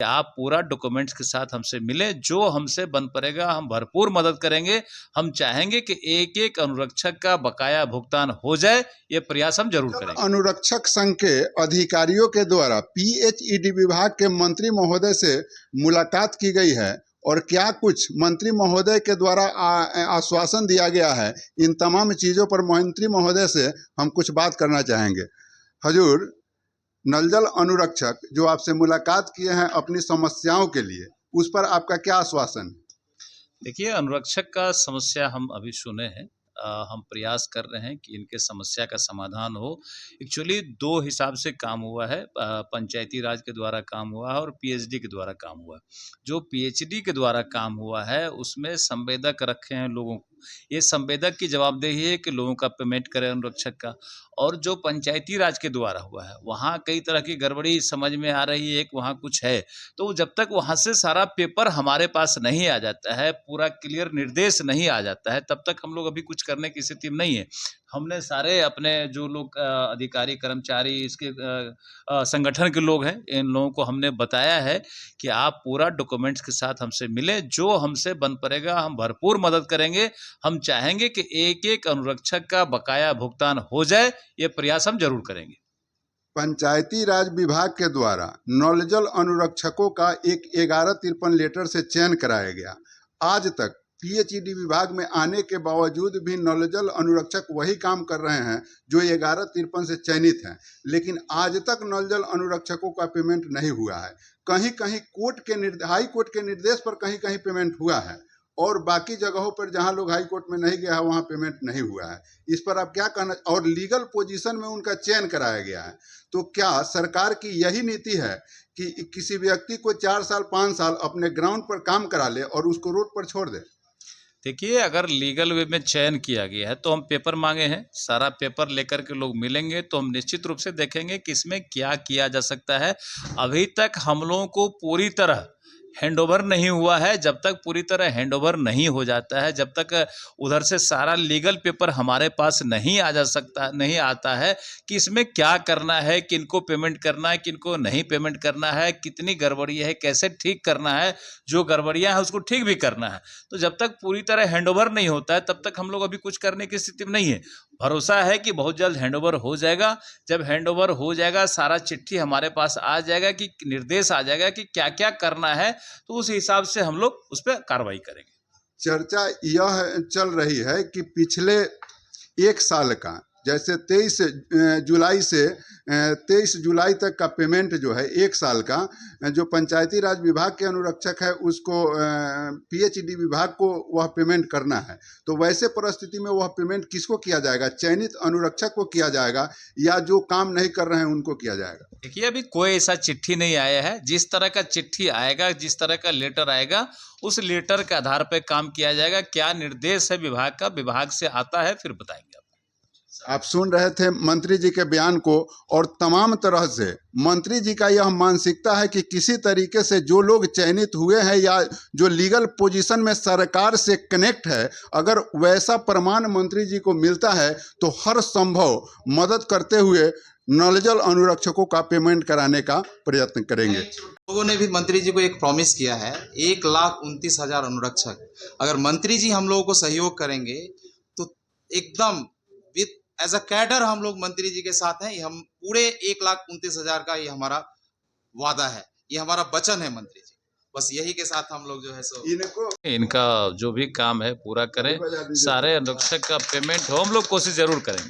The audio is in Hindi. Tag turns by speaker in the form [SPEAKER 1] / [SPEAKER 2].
[SPEAKER 1] आप पूरा डॉक्यूमेंट्स के साथ हमसे मिलें, जो हमसे बन पड़ेगा हम भरपूर मदद करेंगे। हम चाहेंगे कि एक-एक अनुरक्षक का बकाया भुगतान हो जाए, ये प्रयास हम ज़रूर करेंगे।
[SPEAKER 2] अनुरक्षक संघ के अधिकारियों के द्वारा पीएचईडी विभाग के मंत्री महोदय से मुलाकात की गई है और क्या कुछ मंत्री महोदय के द्वारा आश्वासन दिया गया है, इन तमाम चीज़ों पर मंत्री महोदय से हम कुछ बात करना चाहेंगे। हजूर, नलजल अनुरक्षक जो आपसे मुलाकात किए हैं अपनी समस्याओं के लिए, उस पर आपका क्या आश्वासन है?
[SPEAKER 1] देखिए, अनुरक्षक का समस्या हम अभी सुने हैं। हम प्रयास कर रहे हैं कि इनके समस्या का समाधान हो। एक्चुअली 2 हिसाब से काम हुआ है। पंचायती राज के द्वारा काम हुआ है और पीएचडी के द्वारा काम हुआ है। जो पीएचडी के द्वारा काम हुआ है उसमें संवेदक रखे हैं लोगों को। ये संवेदक की जवाबदेही है कि लोगों का पेमेंट करें अनुरक्षक का। और जो पंचायती राज के द्वारा हुआ है वहाँ कई तरह की गड़बड़ी समझ में आ रही है, वहाँ कुछ है। तो जब तक वहाँ से सारा पेपर हमारे पास नहीं आ जाता है, पूरा क्लियर निर्देश नहीं आ जाता है, तब तक हम लोग अभी कुछ करने की स्थिति में नहीं है। हमने सारे अपने जो लोग अधिकारी कर्मचारी इसके संगठन के लोग हैं, इन लोगों को हमने बताया है कि आप पूरा डॉक्यूमेंट्स के साथ हमसे मिलें, जो हमसे बन पड़ेगा हम भरपूर मदद करेंगे। हम चाहेंगे कि एक-एक अनुरक्षक का बकाया भुगतान हो जाए, ये प्रयास हम ज़रूर करेंगे।
[SPEAKER 2] पंचायती राज विभाग के द्वारा नलजल अनुरक्षकों का एक 1153 लेटर से चयन कराया गया। आज तक पीएचईडी विभाग में आने के बावजूद भी नलजल अनुरक्षक वही काम कर रहे हैं जो 1153 से चयनित हैं, लेकिन आज तक नलजल अनुरक्षकों का पेमेंट नहीं हुआ है। कहीं कहीं हाई कोर्ट के निर्देश पर कहीं कहीं पेमेंट हुआ है और बाकी जगहों पर जहां लोग हाई कोर्ट में नहीं गया है वहां पेमेंट नहीं हुआ है। इस पर आप क्या कहना, और लीगल पोजीशन में उनका चयन कराया गया है, तो क्या सरकार की यही नीति है कि किसी व्यक्ति को 4 साल 5 साल अपने ग्राउंड पर काम करा ले और उसको रोड पर छोड़ दे?
[SPEAKER 1] देखिए, अगर लीगल वे में चयन किया गया है तो हम पेपर मांगे हैं। सारा पेपर लेकर के लोग मिलेंगे तो हम निश्चित रूप से देखेंगे कि इसमें क्या किया जा सकता है। अभी तक हम लोगों को पूरी तरह हैंडओवर नहीं हुआ है। जब तक पूरी तरह हैंडओवर नहीं हो जाता है, जब तक उधर से सारा लीगल पेपर हमारे पास नहीं आता है कि इसमें क्या करना है, किनको पेमेंट करना है, किनको नहीं पेमेंट करना है, कितनी गड़बड़ी है, कैसे ठीक करना है, जो गड़बड़ियां हैं उसको ठीक भी करना है। तो जब तक पूरी तरह हैंडओवर नहीं होता है तब तक हम लोग अभी कुछ करने की स्थिति में नहीं है। भरोसा है कि बहुत जल्द हैंडओवर हो जाएगा। जब हैंडओवर हो जाएगा, सारा चिट्ठी हमारे पास आ जाएगा, कि निर्देश आ जाएगा कि क्या क्या करना है, तो उस हिसाब से हम लोग उस पर कार्रवाई करेंगे।
[SPEAKER 2] चर्चा यह चल रही है कि पिछले 1 साल का, जैसे 23 जुलाई तक का पेमेंट जो है 1 साल का, जो पंचायती राज विभाग के अनुरक्षक है उसको पीएचईडी विभाग को वह पेमेंट करना है। तो वैसे परिस्थिति में वह पेमेंट किसको किया जाएगा? चयनित अनुरक्षक को किया जाएगा या जो काम नहीं कर रहे हैं उनको किया जाएगा?
[SPEAKER 1] देखिए, अभी कोई ऐसा चिट्ठी नहीं आया है। जिस तरह का चिट्ठी आएगा, जिस तरह का लेटर आएगा, उस लेटर के आधार पर काम किया जाएगा। क्या निर्देश है विभाग का, विभाग से आता है फिर बताएंगे।
[SPEAKER 2] आप सुन रहे थे मंत्री जी के बयान को, और तमाम तरह से मंत्री जी का यह मानसिकता है कि किसी तरीके से जो लोग चयनित हुए हैं या जो लीगल पोजीशन में सरकार से कनेक्ट है, अगर वैसा प्रमाण मंत्री जी को मिलता है तो हर संभव मदद करते हुए नलजल अनुरक्षकों का पेमेंट कराने का प्रयत्न करेंगे।
[SPEAKER 3] लोगों ने भी मंत्री जी को एक प्रॉमिस किया है, 1,29,000 अनुरक्षक। अगर मंत्री जी हम लोगों को सहयोग करेंगे तो एकदम विद एज अ कैडर हम लोग मंत्री जी के साथ हैं। ये हम पूरे 1,29,000 का ये हमारा वादा है, ये हमारा वचन है मंत्री जी। बस यही के साथ हम लोग जो है सो
[SPEAKER 1] इनका जो भी काम है पूरा करें, सारे अनुरक्षक का पेमेंट हो, हम लोग कोशिश जरूर करेंगे।